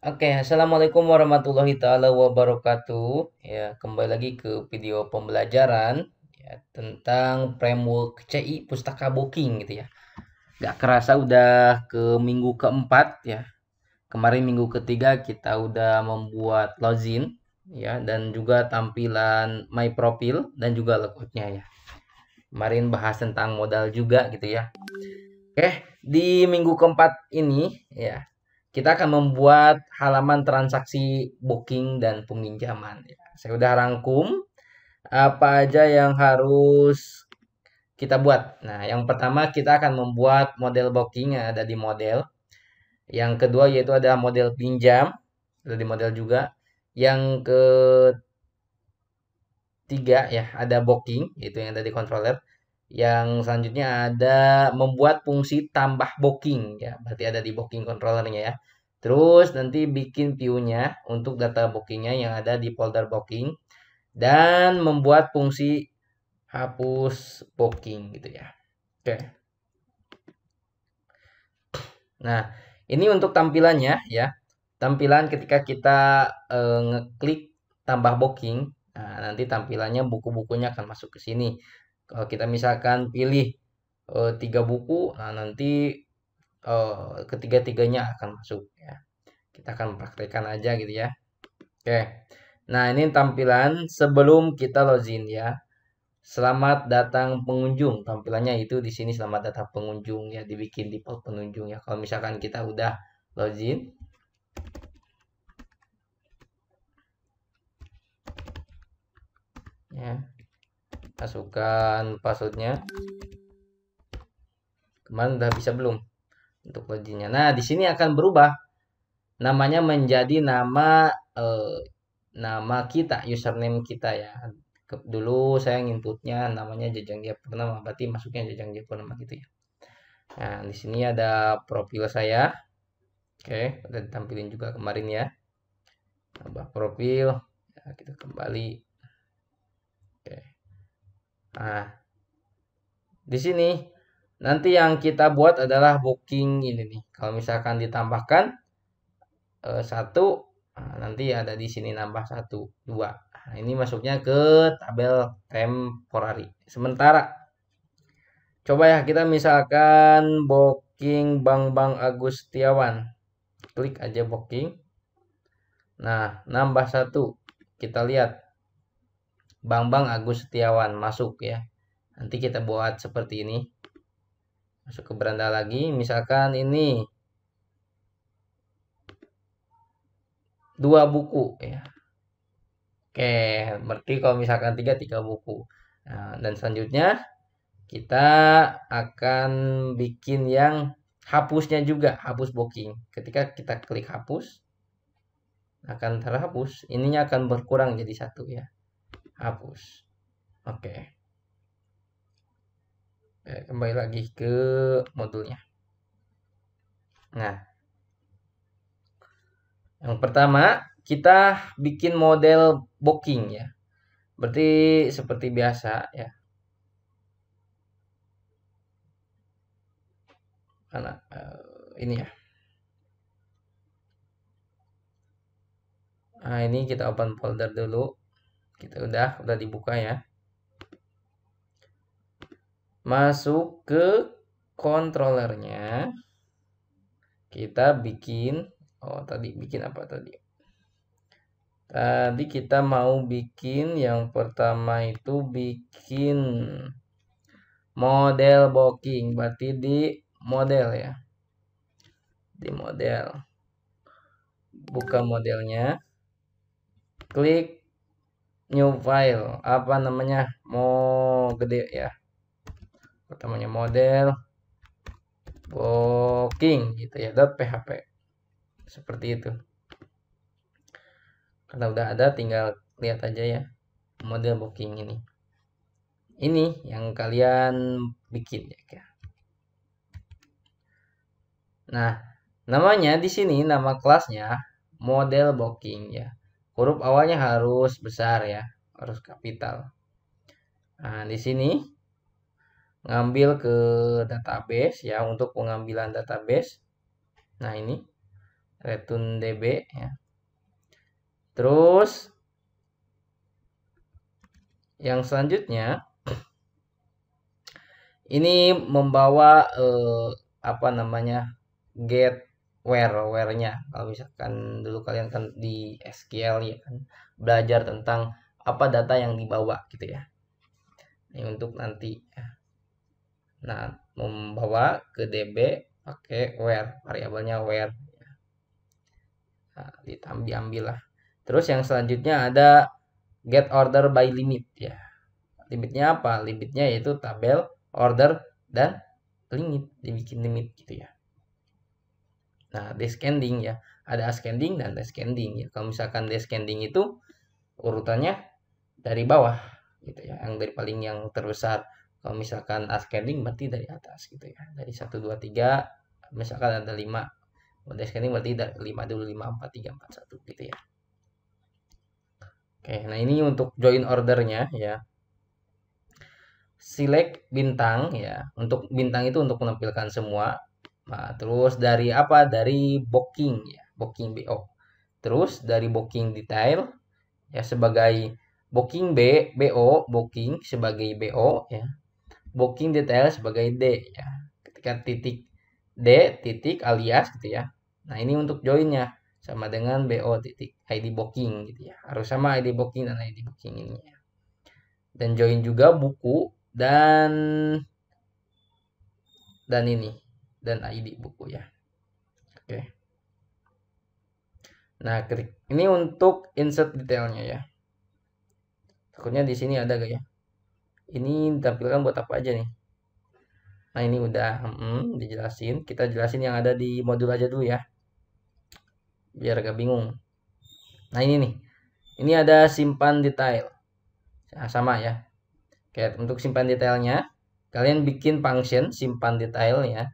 Oke, assalamualaikum warahmatullahi taala wabarakatuh. Ya, kembali lagi ke video pembelajaran ya, tentang framework CI Pustaka Booking gitu ya. Gak kerasa udah ke minggu keempat ya. Kemarin minggu ketiga kita udah membuat login ya dan juga tampilan my profile dan juga layoutnya ya. Kemarin bahas tentang modal juga gitu ya. Oke, di minggu keempat ini ya kita akan membuat halaman transaksi booking dan peminjaman. Ya. Saya udah rangkum apa aja yang harus kita buat. Nah, yang pertama kita akan membuat model booking yang ada di model. Yang kedua yaitu ada model pinjam, ada di model juga. Yang ketiga ya ada booking, itu yang ada di controller. Yang selanjutnya ada membuat fungsi tambah booking ya, berarti ada di booking controllernya ya. Terus nanti bikin view-nya untuk data bookingnya yang ada di folder booking dan membuat fungsi hapus booking gitu ya. Oke. Nah, ini untuk tampilannya ya. Tampilan ketika kita ngeklik tambah booking, nah nanti tampilannya buku-bukunya akan masuk ke sini. Kalau kita misalkan pilih 3 buku, nah nanti ketiga-tiganya akan masuk ya. Kita akan praktekkan aja gitu ya. Oke. Nah, ini tampilan sebelum kita login ya. Selamat datang pengunjung. Tampilannya itu di sini selamat datang pengunjung ya, dibikin default pengunjung ya. Kalau misalkan kita udah login ya, masukkan passwordnya. Kemarin udah bisa belum untuk loginnya? Nah, di sini akan berubah namanya menjadi nama kita, username kita ya. Dulu saya inputnya namanya Jajang Dia Purnama, berarti masuknya Jajang Dia Purnama gitu ya. Nah, di sini ada profil saya. Oke, udah ditampilin juga kemarin ya. Tambah profil. Ya, kita kembali. Oke. Nah, di sini nanti yang kita buat adalah booking ini nih. Kalau misalkan ditambahkan satu, nah, nanti ada di sini nambah satu, dua. Nah, ini masuknya ke tabel temporary. Sementara, coba ya kita misalkan booking Bang Agus Setiawan. Klik aja booking. Nah, nambah satu. Kita lihat Bang Agus Setiawan masuk ya. Nanti kita buat seperti ini. Masuk ke beranda lagi. Misalkan ini 2 buku ya. Oke, berarti kalau misalkan tiga buku. Nah, dan selanjutnya kita akan bikin yang hapusnya juga, hapus booking. Ketika kita klik hapus, akan terhapus. Ininya akan berkurang jadi satu ya. Hapus. Oke. Kembali lagi ke modulnya. Nah, yang pertama kita bikin model booking ya. Berarti seperti biasa ya. Karena ini ya. Nah, ini kita open folder dulu. Kita udah dibuka ya. Masuk ke controllernya. Kita bikin, oh tadi bikin apa tadi? Tadi kita mau bikin yang pertama itu bikin model booking, berarti di model ya. Di model. Buka modelnya. Klik new file. Apa namanya? Mau gede ya. Pertamanya model booking gitu ya, .php. Seperti itu. Karena udah ada tinggal lihat aja ya model booking ini. Ini yang kalian bikin ya. Nah, namanya di sini nama kelasnya model booking ya. Huruf awalnya harus besar ya, harus kapital. Nah, di sini ngambil ke database ya untuk pengambilan database. Nah, ini return DB ya. Terus yang selanjutnya ini membawa apa namanya, get where-nya. Kalau misalkan dulu kalian kan di SQL ya kan belajar tentang apa data yang dibawa gitu ya. Ini untuk nanti ya. Nah, membawa ke DB pakai where, variabelnya where. Nah, diambil lah. Terus yang selanjutnya ada get order by limit ya. Limitnya apa? Limitnya yaitu tabel, order, dan limit. Dibikin limit gitu ya. Nah, descending ya. Ada ascending dan descending ya. Kalau misalkan descending itu urutannya dari bawah gitu ya. Yang dari paling yang terbesar. Kalau misalkan ascending berarti dari atas gitu ya. Dari 1 2 3 misalkan ada 5. Descending berarti dari 5 dulu, 5 4 3 4 1 gitu ya. Oke, nah ini untuk join ordernya ya. Select bintang ya. Untuk bintang itu untuk menampilkan semua. Nah, terus dari apa? Dari booking ya, booking BO. Terus dari booking detail ya sebagai booking BO, booking sebagai BO ya. Booking detail sebagai D ya. Ketika titik D titik alias gitu ya. Nah, ini untuk joinnya sama dengan BO titik ID booking gitu ya. Harus sama ID booking dan ID booking ini ya. Dan join juga buku dan ini dan ID buku ya. Oke. Nah, klik ini untuk insert detailnya ya. Takutnya di sini ada gak ya? Ini ditampilkan buat apa aja nih? Nah, ini udah dijelasin. Kita jelasin yang ada di modul aja dulu ya. Biar gak bingung. Nah, ini nih. Ini ada simpan detail. Nah, sama ya. Oke, untuk simpan detailnya, kalian bikin function simpan detail ya.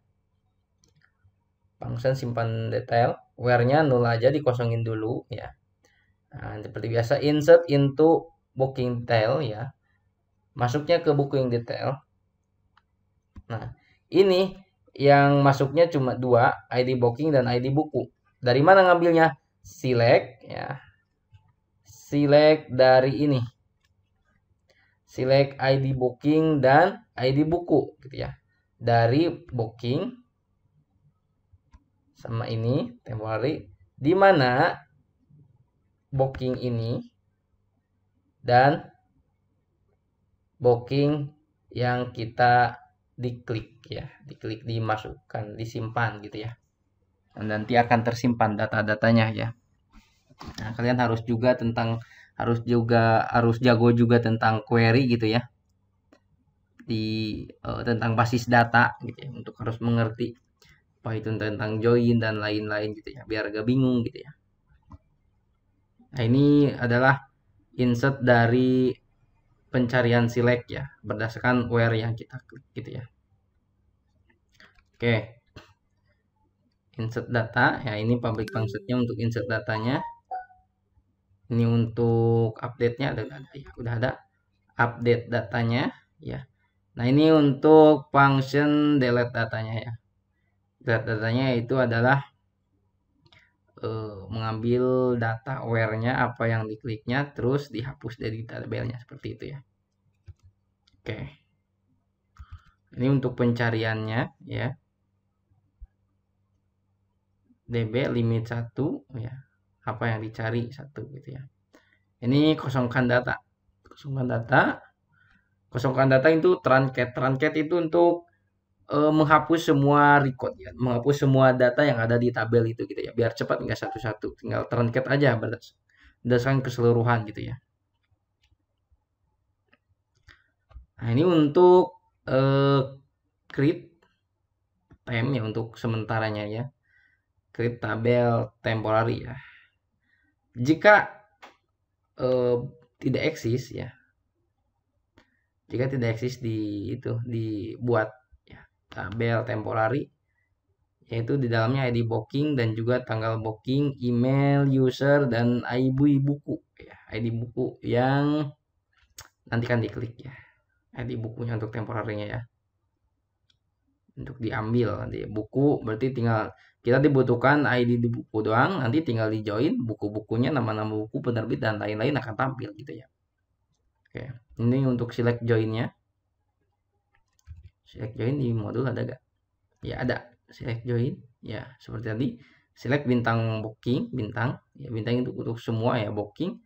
Function simpan detail. Where-nya nol aja, dikosongin dulu ya. Nah, seperti biasa insert into booking detail ya. Masuknya ke booking detail. Nah, ini yang masuknya cuma 2, ID booking dan ID buku. Dari mana ngambilnya? Select ya. Select dari ini. Select ID booking dan ID buku gitu ya. Dari booking sama ini temporary, di mana booking ini dan booking yang kita diklik ya, diklik dimasukkan, disimpan gitu ya. Dan nanti akan tersimpan data-datanya ya. Nah, kalian harus jago juga tentang query gitu ya. Tentang basis data gitu ya, untuk harus mengerti apa itu tentang join dan lain-lain gitu ya, biar gak bingung gitu ya. Nah, ini adalah insert dari pencarian select ya, berdasarkan where yang kita klik gitu ya. Oke. Insert data ya, ini public functionnya untuk insert datanya. Ini untuk update-nya udah ada update datanya ya. Nah, ini untuk function delete datanya ya. Delete datanya itu adalah mengambil data where-nya, apa yang dikliknya, terus dihapus dari tabelnya seperti itu ya. Oke. Ini untuk pencariannya ya. DB limit 1 ya. Apa yang dicari 1 gitu ya. Ini kosongkan data. Kosongkan data itu truncat. Truncat itu untuk menghapus semua record ya, menghapus semua data yang ada di tabel itu gitu ya, biar cepat nggak satu-satu, tinggal truncat aja berdasarkan keseluruhan gitu ya. Nah, ini untuk create time ya, untuk sementaranya ya, create tabel temporary ya. Jika tidak eksis ya, jika tidak eksis dibuat ya, tabel temporary, yaitu di dalamnya ID booking dan juga tanggal booking, email user, dan ID buku ya, ID buku yang nanti kan diklik ya, ID bukunya untuk temporarinya ya, untuk diambil nanti buku berarti tinggal kita dibutuhkan ID di buku doang, nanti tinggal di join buku-bukunya, nama-nama buku, penerbit, dan lain-lain akan tampil gitu ya. Oke, ini untuk select joinnya. Select join di modul ada gak? Ya ada, select join ya seperti tadi. Select bintang booking, bintang ya, bintang itu untuk semua ya, booking,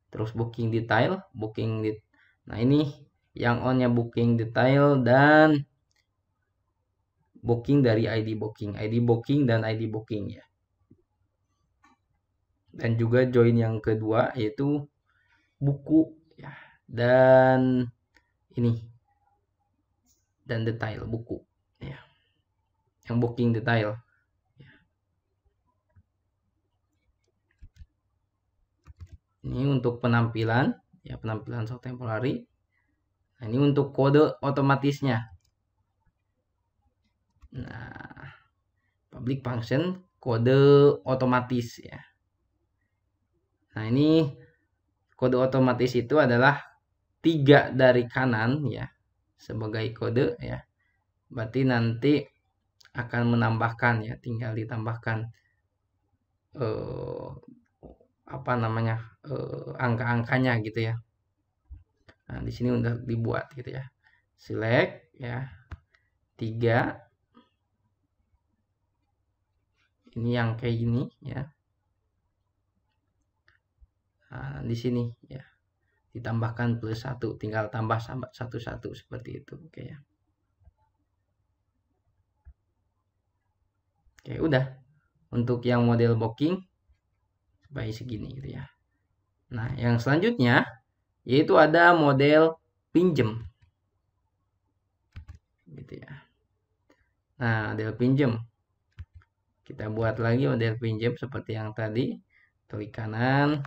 terus booking detail, nah ini yang onnya booking detail dan booking dari ID booking dan ID booking ya. Dan juga join yang kedua yaitu buku ya, dan ini, dan detail buku ya, yang booking detail. Ini untuk penampilan ya, penampilan show temporary. Nah, ini untuk kode otomatisnya. Nah, public function kode otomatis ya. Nah, ini kode otomatis itu adalah 3 dari kanan ya sebagai kode ya. Berarti nanti akan menambahkan ya, tinggal ditambahkan apa namanya, angka-angkanya gitu ya. Nah, di sini udah dibuat gitu ya. Select ya 3. Ini yang kayak gini ya. Nah, di sini ya ditambahkan +1, tinggal tambah satu-satu seperti itu. Oke ya. Oke, udah. Untuk yang model booking sampai segini gitu ya. Nah, yang selanjutnya yaitu ada model pinjem gitu ya. Nah, model pinjem kita buat lagi model pinjem seperti yang tadi. Klik kanan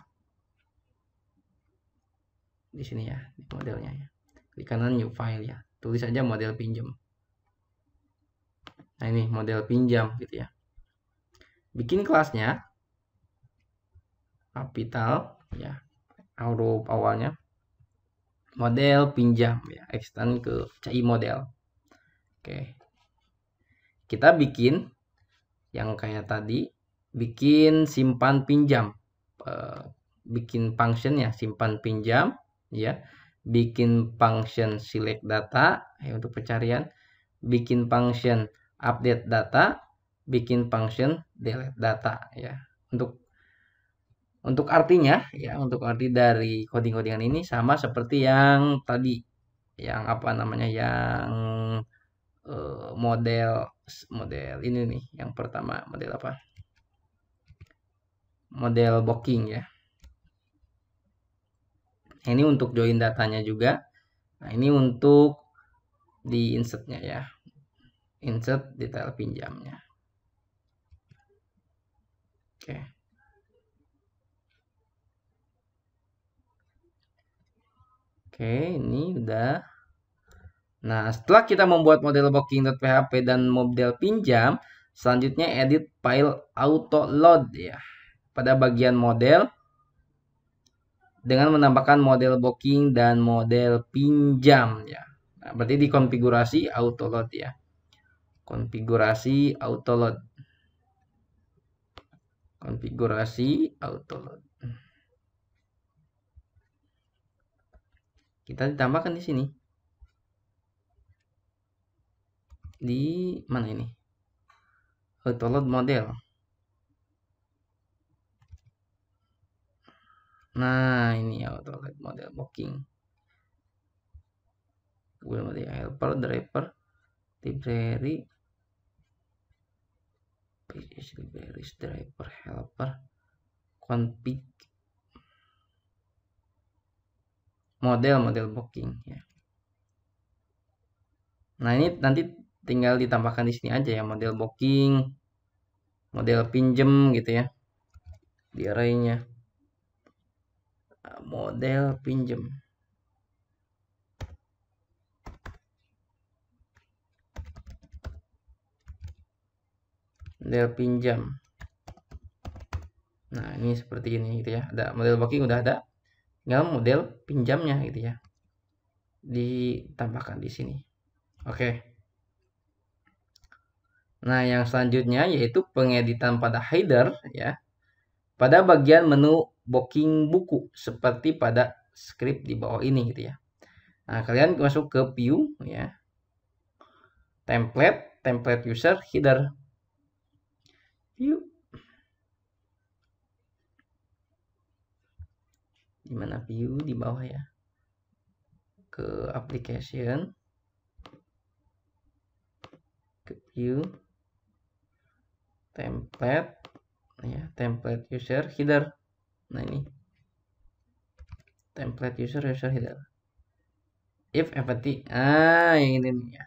di sini ya, di modelnya ya. Klik kanan new file ya. Tulis aja model pinjem. Nah, ini model pinjam gitu ya. Bikin kelasnya kapital ya, huruf awalnya model pinjam ya, extend ke CI model. Oke, kita bikin yang kayak tadi, bikin simpan pinjam, bikin function ya, simpan pinjam ya, bikin function select data ya untuk pencarian, bikin function update data, bikin function delete data ya. Untuk artinya ya, untuk arti dari coding-codingan ini sama seperti yang tadi, yang apa namanya, yang model ini nih, yang pertama model apa? Model booking ya. Ini untuk join datanya juga. Nah, ini untuk di insertnya ya. Insert detail pinjamnya. Oke. Oke, ini udah. Nah, setelah kita membuat model booking.php dan model pinjam, selanjutnya edit file auto load ya. Pada bagian model dengan menambahkan model booking dan model pinjam ya. Nah, berarti di konfigurasi auto load ya. Konfigurasi auto load. Konfigurasi auto load. Kita ditambahkan di sini. Di mana ini? Auto load model. Nah, ini auto load model booking. Google model helper, driver, library, libraries, driver, helper, config, model booking ya. Nah, ini nanti tinggal ditambahkan di sini aja ya, model booking, model pinjem gitu ya, di arraynya model pinjem. Model pinjam. Nah, ini seperti ini gitu ya. Ada model booking udah ada, tinggal model pinjamnya gitu ya, ditambahkan di sini. Oke. Nah, yang selanjutnya yaitu pengeditan pada header ya. Pada bagian menu booking buku seperti pada script di bawah ini gitu ya. Nah, kalian masuk ke view ya. Template user header. View. Di mana view di bawah ya. Ke application. Ke view. Template user header. Nah, ini. Template user header. If empty. Yang ini nih ya.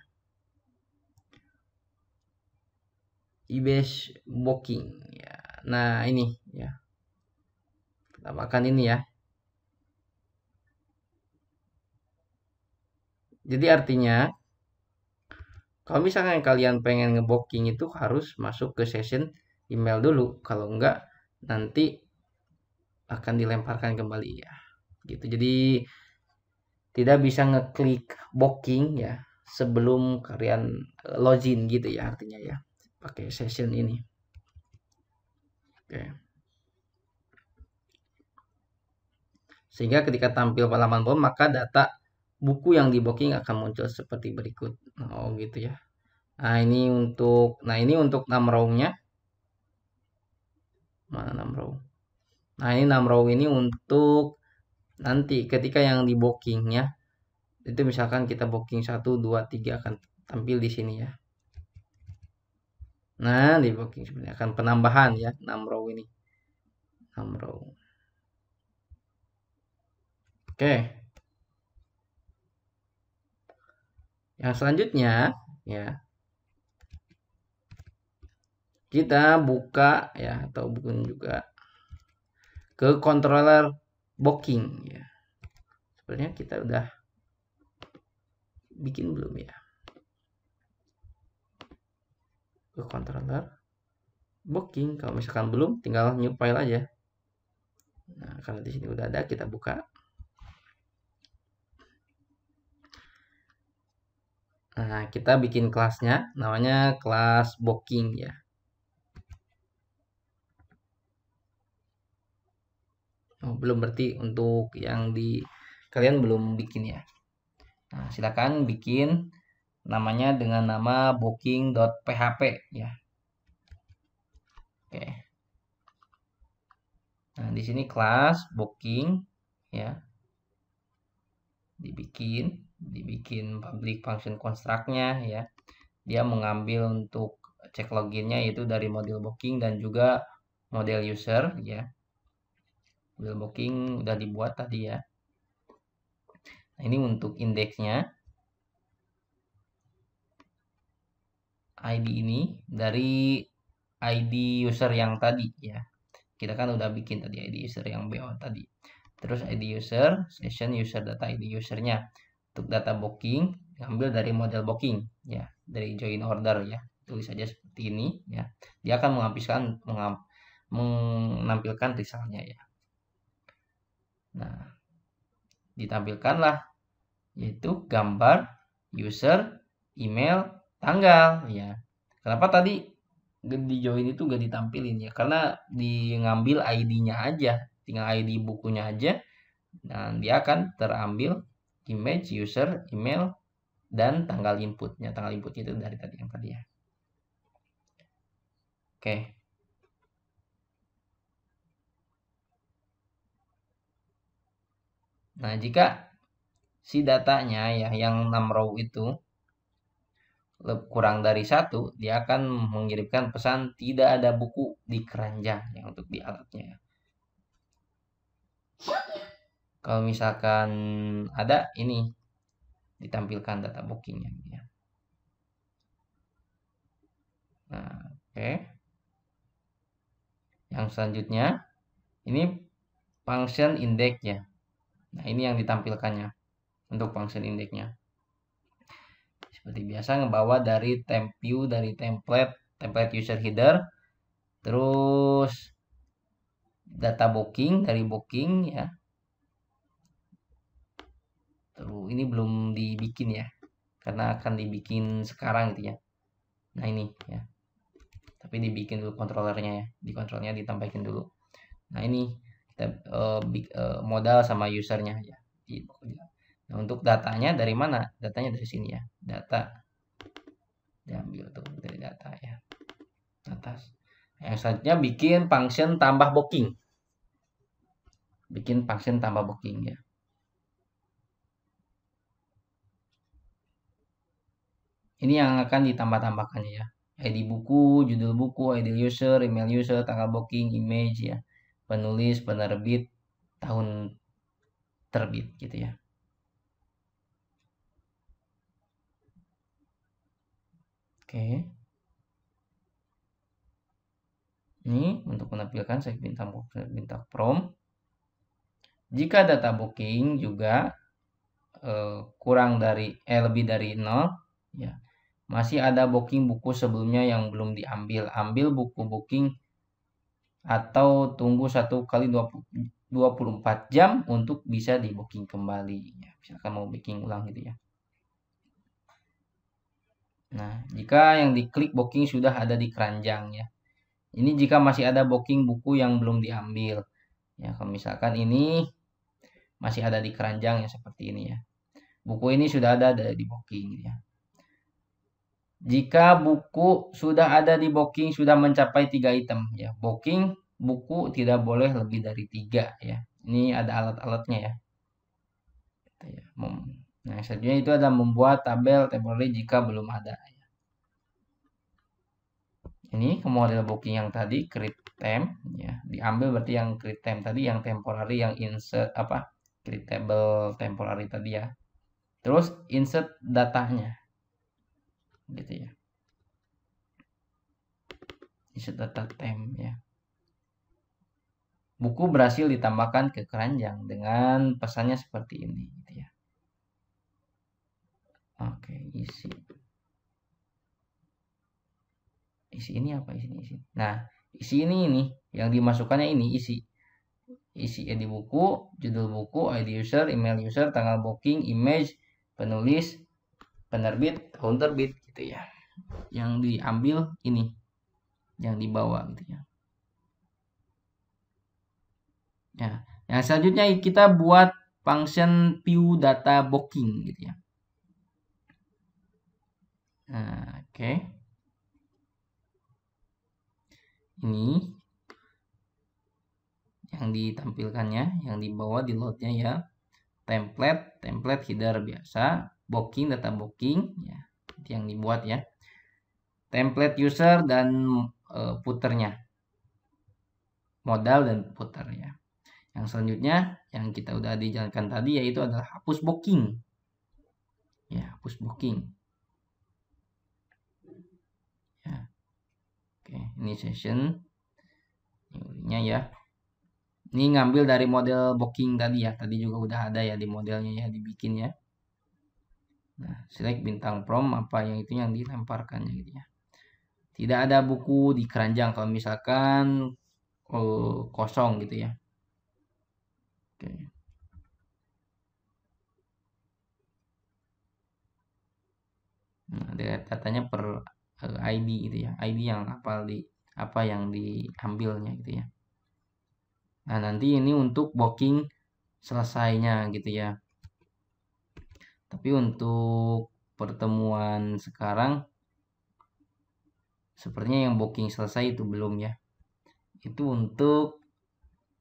Ibis booking ya. Nah, ini ya. Tambahkan ini ya. Jadi artinya kalau misalkan kalian pengen ngebooking itu harus masuk ke session email dulu. Kalau enggak nanti akan dilemparkan kembali ya. Gitu. Jadi tidak bisa ngeklik booking ya sebelum kalian login gitu ya artinya ya. Pakai session ini. Oke. Sehingga ketika tampil pada halaman bawah maka data buku yang di booking akan muncul seperti berikut. Oh gitu ya. Nah, ini untuk 6 row-nya. Mana 6 row? Nah, ini 6 row ini untuk nanti ketika yang di bookingnya itu misalkan kita booking 1 2 3 akan tampil di sini ya. Nah, di booking sebenarnya akan penambahan ya 6 row ini. 6 row. Oke. Yang selanjutnya ya. Kita buka ya atau bukan juga ke controller booking ya. Sebenarnya kita udah bikin belum ya? Ke controller booking. Kalau misalkan belum, tinggal new file aja. Nah, karena di sini udah ada, kita buka. Nah, kita bikin kelasnya, namanya kelas booking ya. Oh, belum berarti untuk yang di kalian belum bikin ya. Nah, silakan bikin namanya dengan nama booking.php ya. Oke. Nah, di sini kelas booking ya. Dibikin public function construct-nya ya. Dia mengambil untuk cek loginnya yaitu dari model booking dan juga model user ya. Model booking udah dibuat tadi ya. Nah, ini untuk indeksnya. ID ini dari ID user yang tadi ya. Kita kan udah bikin tadi ID user yang BO tadi. Terus ID user, session user data ID usernya. Untuk data booking, ambil dari model booking ya, dari join order ya. Tulis saja seperti ini ya. Dia akan menampilkan resultnya ya. Nah, ditampilkanlah yaitu gambar, user, email, tanggal ya. Kenapa tadi di join itu gak ditampilin ya? Karena di ngambil ID-nya aja, tinggal ID bukunya aja. Dan dia akan terambil image, user, email, dan tanggal inputnya. Tanggal inputnya itu dari tadi yang tadi ya. Oke. Nah, jika si datanya ya yang 6 row itu kurang dari 1, dia akan mengirimkan pesan tidak ada buku di keranjang yang untuk di alatnya. Kalau misalkan ada, ini ditampilkan data bookingnya ya. Nah, oke. Yang selanjutnya ini function index ya. Nah, ini yang ditampilkannya untuk function indexnya. Seperti biasa ngebawa dari view dari template user header, terus data booking dari booking ya. Terus ini belum dibikin ya, karena akan dibikin sekarang gitu ya. Nah, ini ya. tapi dibikin dulu kontrolernya ya, di kontrolnya ditambahin dulu. Nah ini kita modal sama usernya ya. Nah untuk datanya dari mana? Datanya dari sini ya, data diambil tuh dari data ya, atas. Yang selanjutnya bikin function tambah booking, ya. Ini yang akan ditambah-tambahkannya ya. ID buku, judul buku, ID user, email user, tanggal booking, image ya. Penulis, penerbit, tahun terbit gitu ya. Oke. Ini untuk menampilkan saya bintang prompt. Jika data booking juga kurang dari lebih dari 0 ya. Masih ada booking buku sebelumnya yang belum diambil. Ambil buku booking atau tunggu 1 kali 24 jam untuk bisa di booking kembali ya. Misalkan mau booking ulang gitu ya. Nah, jika yang diklik booking sudah ada di keranjang ya. Ini jika masih ada booking buku yang belum diambil. Ya, kalau misalkan ini masih ada di keranjang ya seperti ini ya. Buku ini sudah ada di booking ya. Jika buku sudah ada di booking sudah mencapai 3 item ya. Booking buku tidak boleh lebih dari 3 ya. Ini ada alat-alatnya ya. Nah, selanjutnya itu adalah membuat tabel temporary jika belum ada. Ini ke model booking yang tadi create temp ya, diambil berarti yang create temp tadi, yang temporary, yang insert create table temporary tadi ya. Terus insert datanya gitu ya. Insert data temp ya. Buku berhasil ditambahkan ke keranjang dengan pesannya seperti ini gitu ya. Oke, isi ini apa isi. Nah, isi ini yang dimasukkannya ini isi ID buku, judul buku, ID user, email user, tanggal booking, image, penulis, penerbit, tahun terbit gitu ya. Yang diambil ini, yang dibawa gitu ya. Ya, yang selanjutnya kita buat function view data booking gitu ya. Nah, oke. Ini yang ditampilkannya, yang dibawa di loadnya ya. Template header biasa, booking, data booking ya, itu yang dibuat ya. Template user dan footernya, modal dan footer ya. Yang selanjutnya yang kita udah dijalankan tadi yaitu adalah hapus booking ya, hapus booking ya. Oke, ini session ininya ya. Ini ngambil dari model booking tadi ya, tadi juga udah ada ya di modelnya ya, dibikin ya. Nah, select bintang prompt apa yang itu yang dilemparkannya gitu ya. Tidak ada buku di keranjang kalau misalkan kosong gitu ya. Oke. Nah, datanya per ID gitu ya. ID yang apa yang diambilnya gitu ya. Nah, nanti ini untuk booking selesainya gitu ya. Tapi untuk pertemuan sekarang sepertinya yang booking selesai itu belum ya. Itu untuk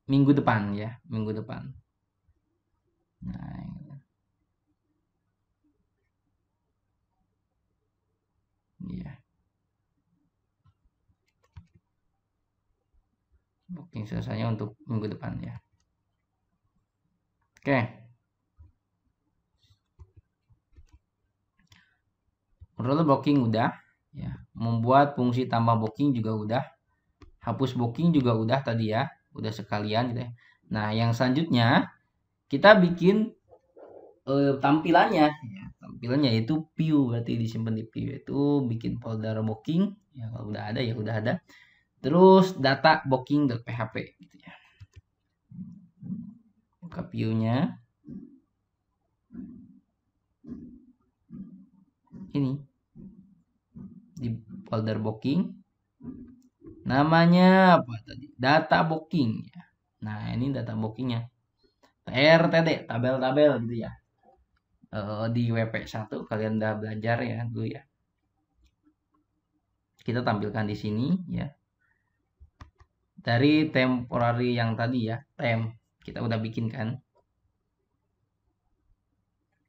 minggu depan ya, minggu depan. Nah, iya. Booking selesainya untuk minggu depan ya. Oke. Controller booking udah ya. Membuat fungsi tambah booking juga udah. Hapus booking juga udah tadi ya. Udah sekalian gitu ya. Nah, yang selanjutnya kita bikin tampilannya ya. Tampilannya itu view, berarti disimpan di view, itu bikin folder booking ya, kalau udah ada ya udah ada. Terus data booking.php gitu ya. Buka view-nya. Ini di folder booking Namanya apa tadi? Data booking ya. Nah, ini data bookingnya. TRTD, tabel-tabel gitu ya. Di WP1 kalian udah belajar ya dulu ya. Kita tampilkan di sini ya. Dari temporary yang tadi ya, kita udah bikin kan.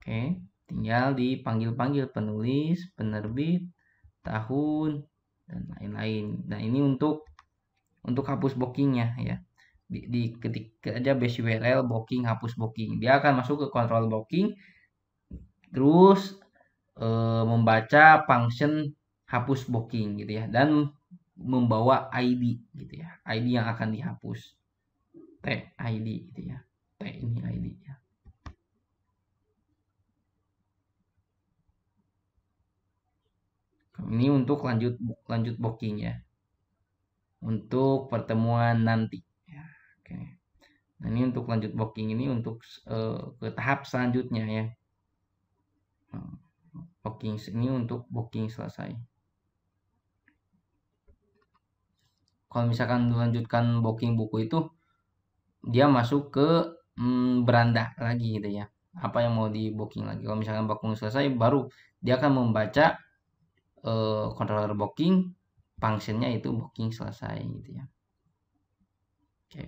Oke, tinggal dipanggil-panggil penulis, penerbit, tahun, dan lain-lain. Nah, ini untuk hapus bookingnya ya. Di ketik aja base URL booking hapus booking. Dia akan masuk ke control booking, terus membaca function hapus booking gitu ya, dan membawa ID gitu ya, ID yang akan dihapus, T ID gitu ya, T ini ID ya. Ini untuk lanjut booking ya, untuk pertemuan nanti ya. Oke, nah ini untuk lanjut booking ini untuk ke tahap selanjutnya ya. Booking ini untuk booking selesai. Kalau misalkan melanjutkan booking buku itu, dia masuk ke beranda lagi gitu ya. Apa yang mau di booking lagi. Kalau misalkan booking selesai, baru dia akan membaca controller booking, functionnya itu booking selesai gitu ya. Oke.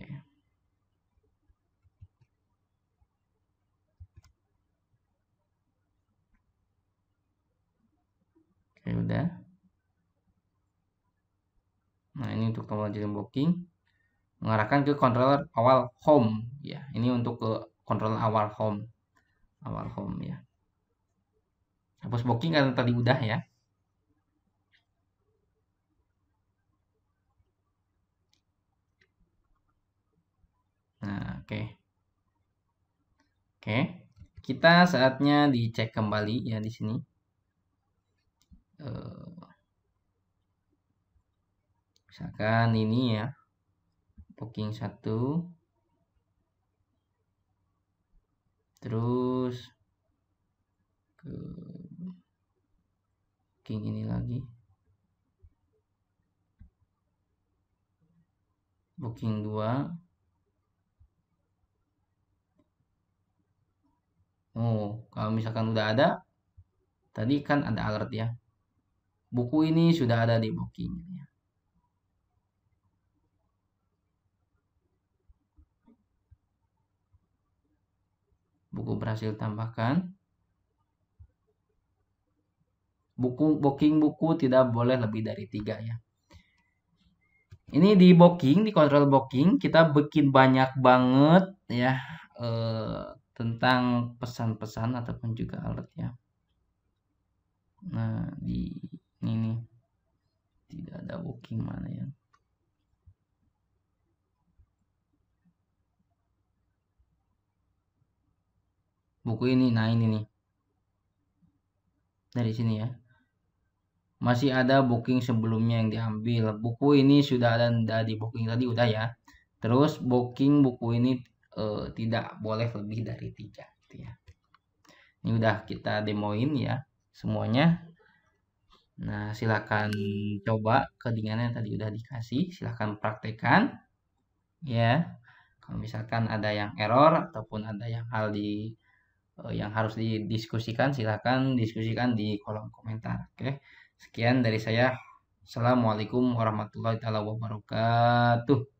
Oke, udah. Nah, ini untuk tombol lanjutin booking. Mengarahkan ke controller awal home ya. Ini untuk ke controller awal home. Awal home ya. Hapus booking kan tadi udah ya. Nah, oke. Oke. Kita saatnya dicek kembali ya di sini. Misalkan ini ya. Booking 1. Terus ke booking ini lagi. Booking 2. Oh, kalau misalkan udah ada, tadi kan ada alert ya. Buku ini sudah ada di booking ya. Buku berhasil tambahkan. Booking buku tidak boleh lebih dari 3 ya. Ini di booking, di control booking kita bikin banyak banget ya tentang pesan-pesan ataupun juga alert ya. Nah, di ini tidak ada booking mana ya. Buku ini, nah ini nih. Dari sini ya. Masih ada booking sebelumnya yang diambil. Buku ini sudah ada di booking tadi udah ya. Terus booking buku ini tidak boleh lebih dari 3 gitu ya. Ini udah kita demoin ya semuanya. Nah, silakan coba codingannya tadi udah dikasih, silakan praktekkan ya. Kalau misalkan ada yang error ataupun ada yang yang harus didiskusikan, silakan diskusikan di kolom komentar. Oke. Sekian dari saya. Assalamualaikum warahmatullahi wabarakatuh.